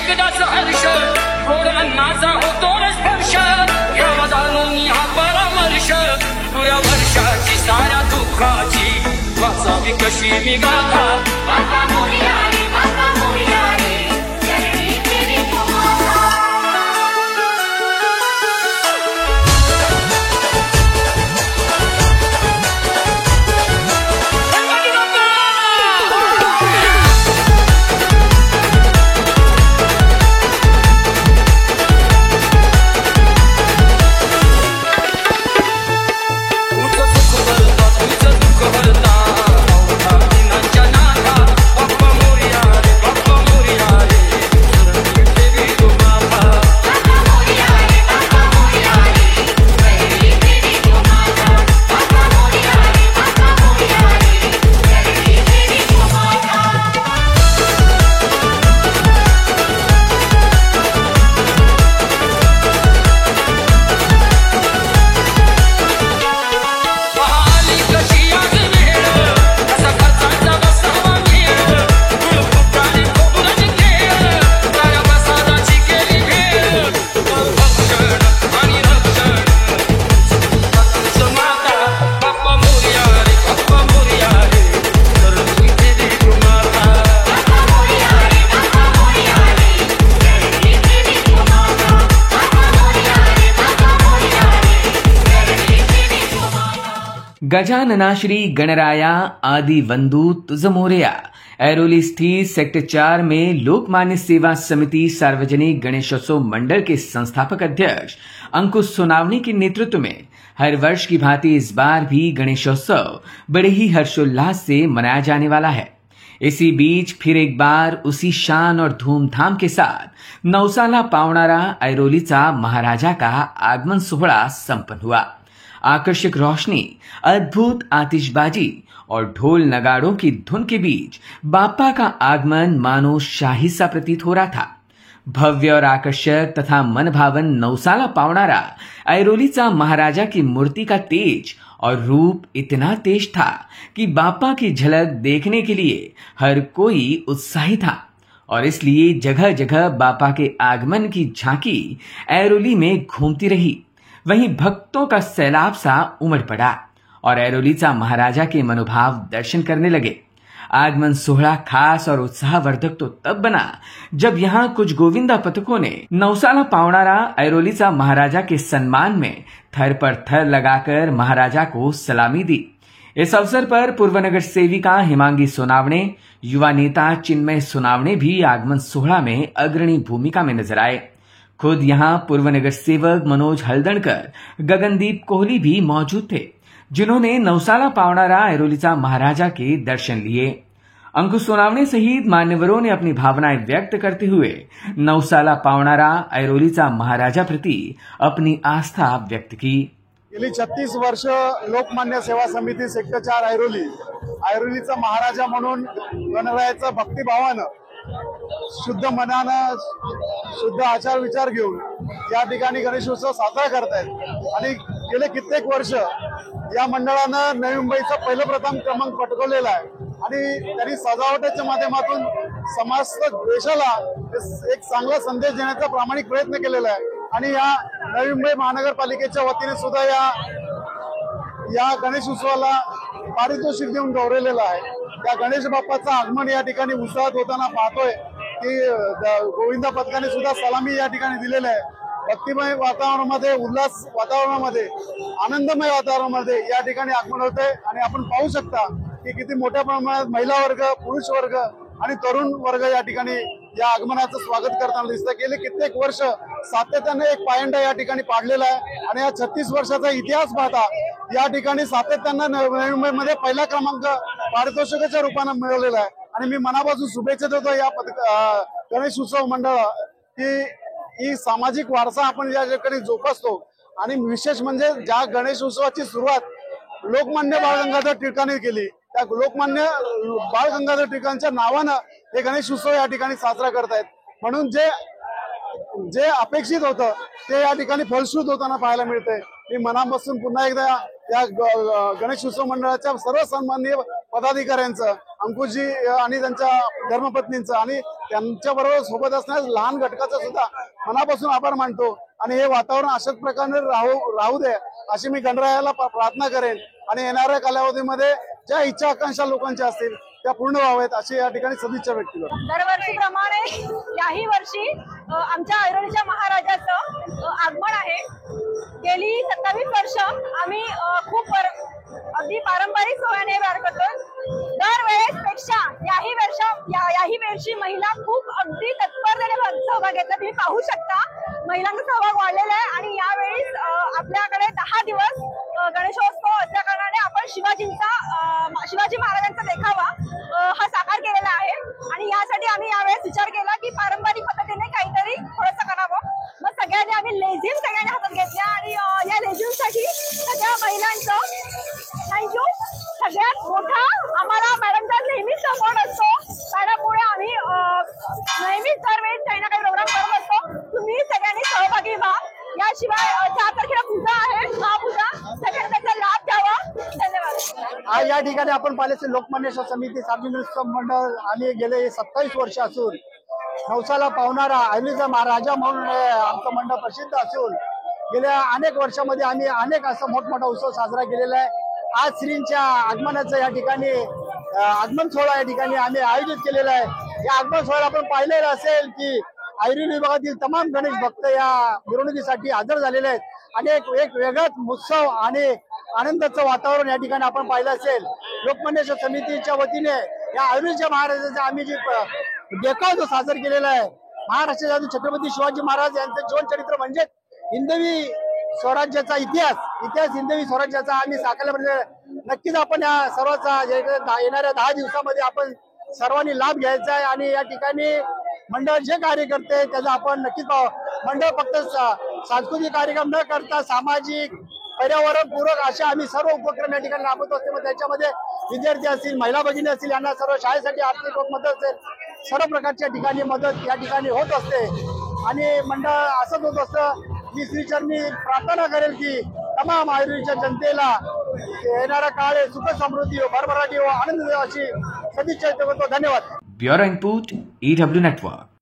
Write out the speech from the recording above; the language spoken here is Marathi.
एकदाच हर्ष गोड अन्नाचा होतो स्पर्श घ्यावा जाणून हा परामर्श पुऱ्या वर्षाची साऱ्या दुःखाची वाचावी कशी मी गाथा बाप्पा मोरया रे बाप्पा मोरया रे चरणी फेरी तुम्हाला गजानना श्री गणराया आदि वंदू तुझ मोरया ऐरोली स्थित सेक्टर 4 में लोकमान्य सेवा समिति सार्वजनिक गणेशोत्सव मंडल के संस्थापक अध्यक्ष अंकुश सोनावणे के नेतृत्व में हर वर्ष की भांति इस बार भी गणेशोत्सव बड़े ही हर्षोल्लास से मनाया जाने वाला है। इसी बीच फिर एक बार उसी शान और धूमधाम के साथ नौसाला पावणारा ऐरोलीचा महाराजा का आगमन सोहळा संपन्न हुआ। आकर्षक रोशनी, अद्भुत आतिशबाजी और ढोल नगाड़ों की धुन के बीच बाप्पा का आगमन मानो शाही सा प्रतीत हो रहा था। भव्य और आकर्षक तथा मनभावन नौसाला पावणारा ऐरोलीचा महाराजा की मूर्ति का तेज और रूप इतना तेज था कि बाप्पा की झलक देखने के लिए हर कोई उत्साही था और इसलिए जगह जगह बाप्पा के आगमन की झांकी ऐरोली में घूमती रही। वहीं भक्तों का सैलाब सा उमड़ पड़ा और ऐरोलीचा महाराजा के मनोभाव दर्शन करने लगे। आगमन सोहळा खास और उत्साहवर्धक तो तब बना जब यहां कुछ गोविंदा पथकों ने नौसाला पावणारा ऐरोलीचा महाराजा के सम्मान में थर पर थर लगाकर महाराजा को सलामी दी। इस अवसर पर पूर्व नगर सेविका हिमांगी सोनावणे, युवा नेता चिन्मय सोनावणे भी आगमन सोहळा में अग्रणी भूमिका में नजर आए। खुद यहां पूर्व नगर सेवक मनोज हल्दणकर, गगनदीप कोहली भी मौजूद थे, जिन्होंने नौसाला पावणारा ऐरोलीचा महाराजा के दर्शन लिए। अंकुश सोनावणे सहित मान्यवरों ने अपनी भावनाएं व्यक्त करते हुए नौसाला पावणारा ऐरोलीचा महाराजा प्रति अपनी आस्था व्यक्त की। गेली 36 वर्ष लोकमान्य सेवा समिती सेक्टर 4 ऐरोलीचा महाराजा म्हणून गणरायाचं भक्तिभावानं शुद्ध मनानं शुद्ध आचार विचार घेऊन या ठिकाणी गणेशोत्सव साजरा करतायत आणि गेले कित्येक वर्ष या मंडळानं नवी मुंबईचा पहिलं प्रथम क्रमांक पटकावलेला आहे आणि त्यांनी सजावटीच्या माध्यमातून समस्त देशाला एक चांगला संदेश देण्याचा प्रामाणिक प्रयत्न केलेला आहे आणि या नवी मुंबई महानगरपालिकेच्या वतीने सुद्धा या गणेश उत्सवाला पारितोषिक देऊन गौरवलेलं आहे। त्या गणेश बाप्पाचं आगमन या ठिकाणी उत्साहात होताना पाहतोय की गोविंदा पथकाने सुद्धा सलामी या ठिकाणी दिलेली आहे। भक्तिमय वातावरणामध्ये, उल्हास वातावरणामध्ये, आनंदमय वातावरणामध्ये या ठिकाणी आगमन होते आणि आपण पाहू शकता की किती मोठ्या प्रमाणात महिला वर्ग, पुरुष वर्ग आणि तरुण वर्ग या ठिकाणी या आगमनाचं स्वागत करताना दिसतं। गेले कित्येक वर्ष सातत्याने एक पायंडा या ठिकाणी पाडलेला आहे आणि या 36 वर्षाचा इतिहास पाहता या ठिकाणी सातत्यानं नवी मुंबईमध्ये पहिला क्रमांक पारितोषिकाच्या रूपाने मिळवलेला आहे आणि मी मनापासून शुभेच्छा देतो या गणेश उत्सव मंडळ की ही सामाजिक वारसा आपण या ठिकाणी जोपासतो आणि विशेष म्हणजे ज्या गणेश उत्सवाची सुरुवात लोकमान्य बाळ गंगाधर टिळकांनी केली त्या लोकमान्य बाळ गंगाधर टिळकांच्या नावानं हे गणेश उत्सव या ठिकाणी साजरा करतायत म्हणून जे अपेक्षित होतं ते या ठिकाणी फलश्रुत होताना पाहायला मिळते। मी मनापासून पुन्हा एकदा या गणेश उत्सव मंडळाच्या सर्व सन्माननीय पदाधिकाऱ्यांचं अंकुशजी आणि त्यांच्या धर्मपत्नींचं आणि त्यांच्याबरोबर सोबत असणाऱ्या लहान घटकाचं सुद्धा मनापासून आभार मानतो आणि हे वातावरण अशाच प्रकारे राहू दे अशी मी गणरायाला प्रार्थना करेन आणि येणाऱ्या कालावधीमध्ये ज्या इच्छा आकांक्षा लोकांच्या असतील त्या पूर्ण व्हाव्यात अशी या ठिकाणी सदिच्छा व्यक्त करतो. दरवर्षीप्रमाणे याही वर्षी आमच्या ऐरोलीच्या महाराजाचं आगमन आहे. गेली 27 वर्ष आम्ही खूप अगदी पारंपरिक सोहळ्याने पार करतो. दरवेळेस पेक्षा याही वर्षी महिला खूप अगदी तत्परतेने सहभाग घेतला. तुम्ही पाहू शकता महिलांचा सहभाग वाढलेला आहे आणि यावेळी आपल्याकडे 10 दिवस गणेशोत्सव असल्या कारणाने आपण शिवाजी महाराजांचा देखावा हा साकार केलेला आहे आणि यासाठी आम्ही यावेळेस विचार केला की पारंपरिक पद्धतीने काहीतरी थोडंसं करावं. मग सगळ्यांनी आम्ही लेझिम सगळ्यांनी हातात घेतल्या आणि या लेझिमसाठी सगळ्या महिलांचं थँक्यू. सगळ्यात मोठा आम्हाला मॅडमचा नेहमीच सपोर्ट असतो. मॅडममुळे आम्ही नेहमीच दरवेळेस काही ना काही प्रोग्राम करत असतो. तुम्ही सगळ्यांनी सहभागी व्हा. याशिवाय 4 तारखेला पूजा आहे, महापूजा, सगळ्यांनी त्याचा लाभ घ्यावा. धन्यवाद. आज या ठिकाणी आपण पाहिलं लोकमान्य समिती सार्वजनिक उत्सव मंडळ आम्ही गेले 27 वर्ष असून नवसाला पावणारा ऐरोलीचा महाराजा म्हणून आमचं मंडळ प्रसिद्ध असून गेल्या अनेक वर्षामध्ये आम्ही अनेक असं मोठमोठा उत्सव साजरा केलेला आहे. आज श्रींच्या आगमनाचं या ठिकाणी आगमन सोहळा या ठिकाणी आम्ही आयोजित केलेला आहे. या आगमन सोहळ्याला आपण पाहिलेलं असेल की ऐरोली विभागातील तमाम गणेश भक्त या मिरवणुकीसाठी हजर झालेले आहेत आणि एक वेगळाच उत्सव आणि आनंदाचं वातावरण या ठिकाणी आपण पाहिलं असेल. लोकमान्य समितीच्या वतीने या ऐरोलीच्या महाराजांचा आम्ही जी देखावा जो सादर केलेला आहे, महाराष्ट्राचे छत्रपती शिवाजी महाराज यांचं जीवन चरित्र म्हणजे हिंदवी स्वराज्याचा इतिहास हिंदवी स्वराज्याचा आम्ही साकारल्याबद्दल नक्कीच आपण या सर्वांचा येणाऱ्या 10 दिवसामध्ये आपण सर्वांनी लाभ घ्यायचा आहे आणि या ठिकाणी मंडळ जे कार्य करते त्याचा आपण नक्कीच मंडळ फक्त सांस्कृतिक कार्यक्रम न करता सामाजिक पर्यावरण पूरक असे आम्ही सर्व उपक्रम या ठिकाणी राबवत असते. मग त्याच्यामध्ये विद्यार्थी असतील, महिला भगिनी असतील, यांना सर्व शाळेसाठी आर्थिक मदत असेल, सर्व प्रकारच्या ठिकाणी मदत या ठिकाणी होत असते आणि मंडळ असंच होत असतं. मी श्रीचरणी प्रार्थना करेल की तमाम ऐरोलीच्या जनतेला येणारा काळ सुख समृद्धी हो, भरभराटी हो, आनंद देव अशी सदिच्छा करतो. धन्यवाद. Bureau input EW network.